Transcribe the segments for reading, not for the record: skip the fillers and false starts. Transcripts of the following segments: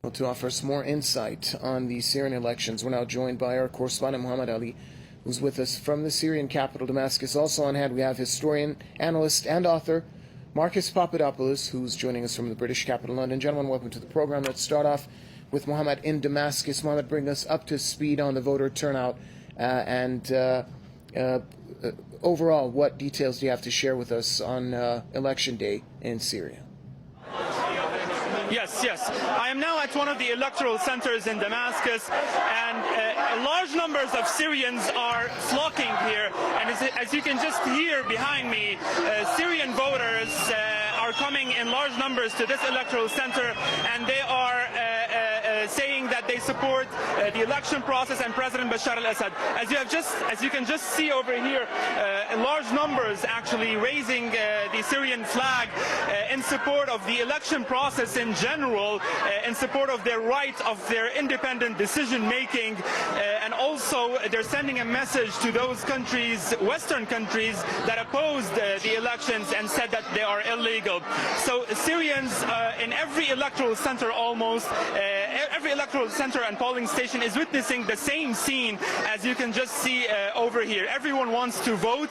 Well, to offer us more insight on the Syrian elections, we're now joined by our correspondent Muhammad Ali, who's with us from the Syrian capital, Damascus. Also on hand, we have historian, analyst, and author Marcus Papadopoulos, who's joining us from the British capital, London. Gentlemen, welcome to the program. Let's start off with Muhammad in Damascus. Muhammad, bring us up to speed on the voter turnout and overall, what details do you have to share with us on election day in Syria? Yes. I am now at one of the electoral centers in Damascus, and large numbers of Syrians are flocking here. And as you can just hear behind me, Syrian voters are coming in large numbers to this electoral center, and they are saying that they support the election process and President Bashar al-Assad. As you can just see over here, large numbers actually raising the Syrian flag in support of the election process in general, in support of their right of their independent decision making, and also they're sending a message to those countries, Western countries, that opposed the elections and said that they are illegal. So Syrians in every electoral center almost, every electoral center and polling station is witnessing the same scene as you can just see over here. Everyone wants to vote.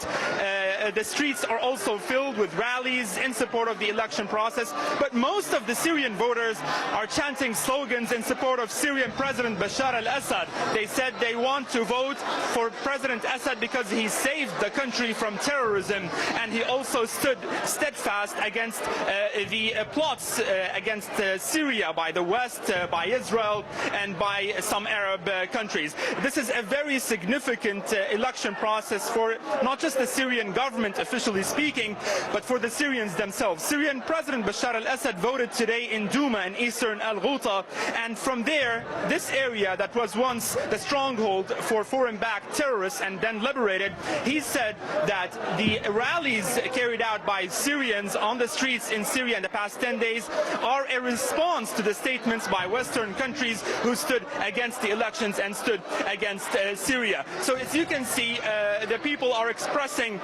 The streets are also filled with rallies in support of the election process, but most of the Syrian voters are chanting slogans in support of Syrian President Bashar al-Assad. They said they want to vote for President Assad because he saved the country from terrorism, and he also stood steadfast against the plots against Syria by the West, by Israel, and by some Arab countries. This is a very significant election process for not just the Syrian government, officially speaking, but for the Syrians themselves. Syrian President Bashar al-Assad voted today in Douma in eastern Al-Ghouta, and from there, this area that was once the stronghold for foreign-backed terrorists and then liberated, he said that the rallies carried out by Syrians on the streets in Syria in the past 10 days are a response to the statements by Western countries who stood against the elections and stood against Syria. So as you can see, the people are expressing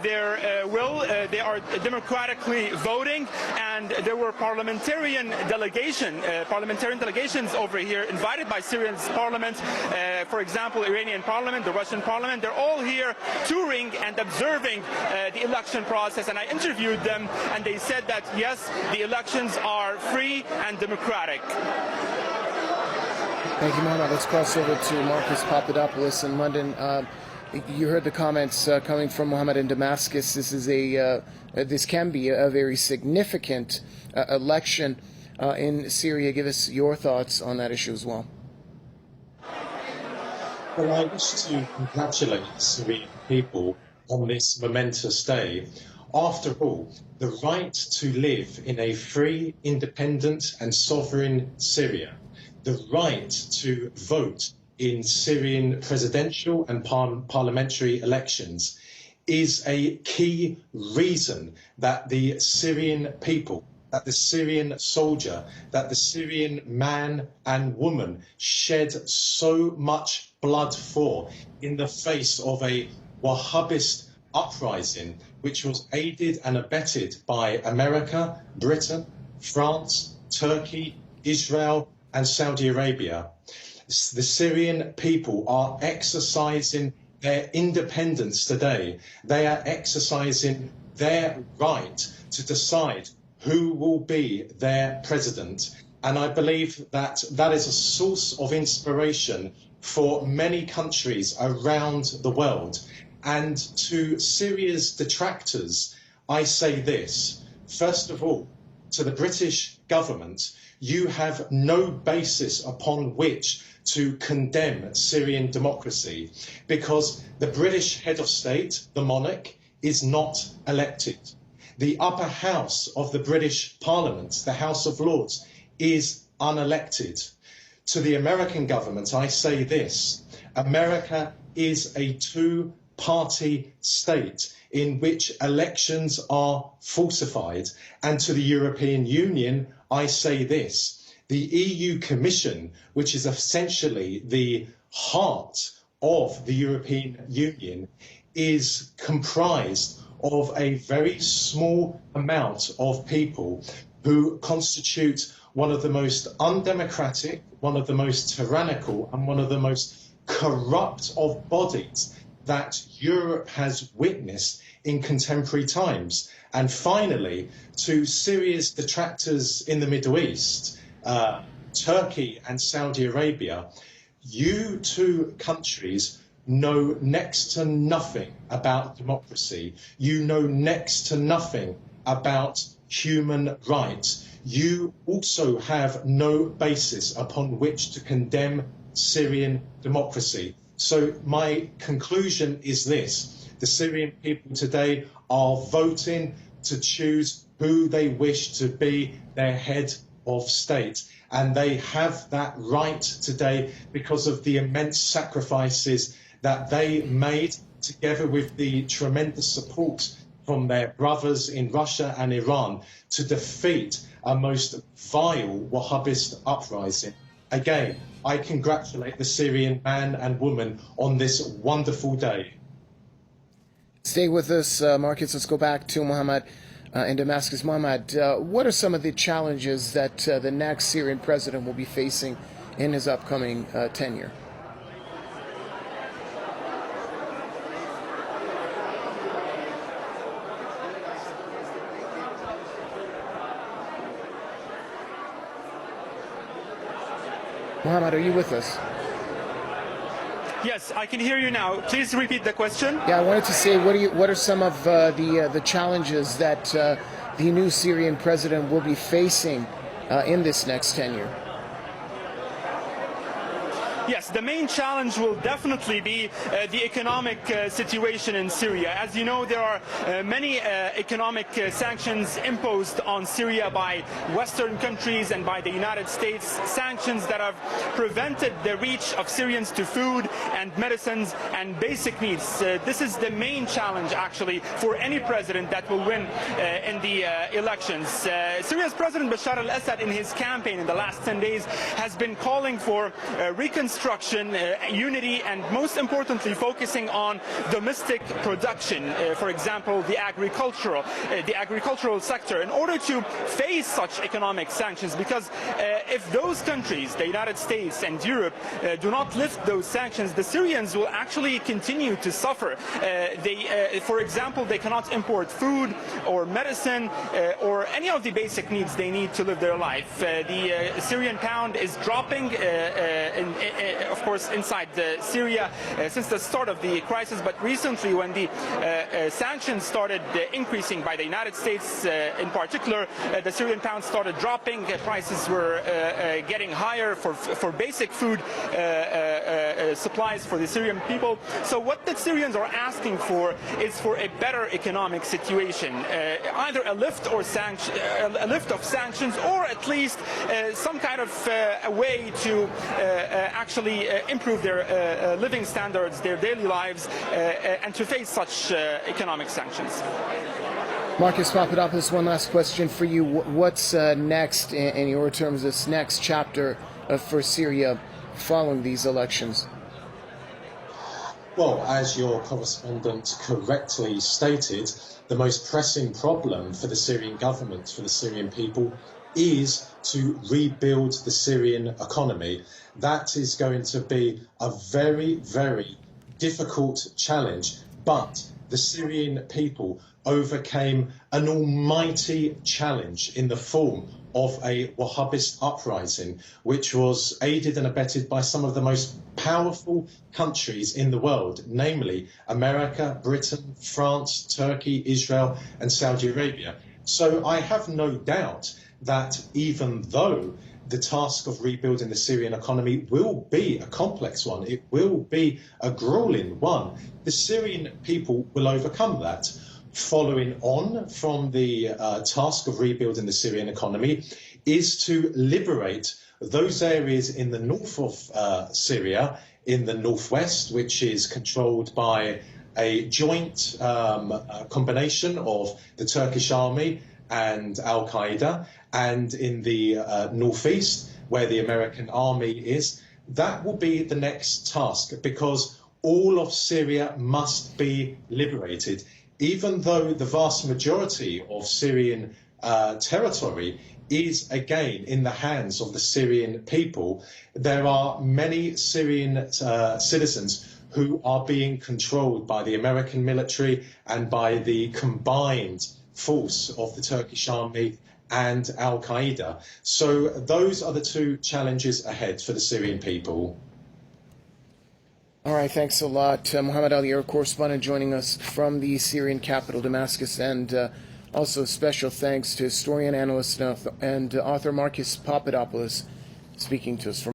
their will. They are democratically voting, and there were parliamentarian delegations over here invited by Syria's parliament, for example, Iranian parliament, the Russian parliament. They're all here touring and observing the election process, and I interviewed them, and they said that yes, the elections are free and democratic. Thank you, Mohammed. Let's cross over to Marcus Papadopoulos in London. You heard the comments coming from Mohammed in Damascus. This can be a very significant election in Syria. Give us your thoughts on that issue as well. Well, I wish to congratulate Syrian people on this momentous day. After all, the right to live in a free, independent and sovereign Syria, the right to vote in Syrian presidential and parliamentary elections is a key reason that the Syrian people, that the Syrian soldier, that the Syrian man and woman shed so much blood for in the face of a Wahhabist uprising, which was aided and abetted by America, Britain, France, Turkey, Israel, and Saudi Arabia. The Syrian people are exercising their independence today. They are exercising their right to decide who will be their president. And I believe that that is a source of inspiration for many countries around the world. And to Syria's detractors, I say this. First of all, to the British government, you have no basis upon which to condemn Syrian democracy, because the British head of state, the monarch, is not elected. The upper house of the British Parliament, the House of Lords, is unelected. To the American government, I say this. America is a two-party state in which elections are falsified. And to the European Union, I say this. The EU Commission, which is essentially the heart of the European Union, is comprised of a very small amount of people who constitute one of the most undemocratic, one of the most tyrannical, and one of the most corrupt of bodies that Europe has witnessed in contemporary times. And finally, to Syria's detractors in the Middle East, Turkey and Saudi Arabia, you two countries know next to nothing about democracy. You know next to nothing about human rights. You also have no basis upon which to condemn Syrian democracy. So my conclusion is this: the Syrian people today are voting to choose who they wish to be their head of state. And they have that right today because of the immense sacrifices that they made, together with the tremendous support from their brothers in Russia and Iran, to defeat a most vile Wahhabist uprising. Again, I congratulate the Syrian man and woman on this wonderful day. Stay with us, Marcus. Let's go back to Mohammed in Damascus. Mohammed, what are some of the challenges that the next Syrian president will be facing in his upcoming tenure? Mohammed, are you with us? Yes, I can hear you now. Please repeat the question. Yeah, I wanted to say, what are some of the challenges that the new Syrian president will be facing in this next tenure? Yes, the main challenge will definitely be the economic situation in Syria. As you know, there are many economic sanctions imposed on Syria by Western countries and by the United States, sanctions that have prevented the reach of Syrians to food and medicines and basic needs. This is the main challenge, actually, for any president that will win in the elections. Syria's President Bashar al-Assad, in his campaign in the last 10 days, has been calling for reconstruction, unity, and most importantly focusing on domestic production, for example the agricultural sector, in order to face such economic sanctions, because if those countries, the United States and Europe, do not lift those sanctions, the Syrians will actually continue to suffer. For example, they cannot import food or medicine or any of the basic needs they need to live their life. The Syrian pound is dropping of course inside Syria since the start of the crisis, but recently when the sanctions started increasing by the United States in particular, the Syrian pound started dropping, prices were getting higher for basic food supplies for the Syrian people. So what the Syrians are asking for is for a better economic situation, either a lift of sanctions, or at least some kind of a way to actually improve their living standards, their daily lives, and to face such economic sanctions. Marcus Papadopoulos, one last question for you. What's next, in your terms, this next chapter for Syria following these elections? Well, as your correspondent correctly stated, the most pressing problem for the Syrian government, for the Syrian people, is to rebuild the Syrian economy. That is going to be a very, very difficult challenge, but the Syrian people overcame an almighty challenge in the form of a Wahhabist uprising, which was aided and abetted by some of the most powerful countries in the world, namely America, Britain, France, Turkey, Israel, and Saudi Arabia. So I have no doubt that even though the task of rebuilding the Syrian economy will be a complex one, it will be a grueling one, the Syrian people will overcome that. Following on from the task of rebuilding the Syrian economy is to liberate those areas in the north of Syria, in the northwest, which is controlled by a joint combination of the Turkish army and Al-Qaeda, and in the northeast, where the American army is. That will be the next task, because all of Syria must be liberated. Even though the vast majority of Syrian territory is again in the hands of the Syrian people. There are many Syrian citizens who are being controlled by the American military and by the combined force of the Turkish army and Al-Qaeda. So those are the two challenges ahead for the Syrian people. All right, thanks a lot. Muhammad Ali, our correspondent, joining us from the Syrian capital, Damascus, and also special thanks to historian, analyst, and author Marcus Papadopoulos speaking to us from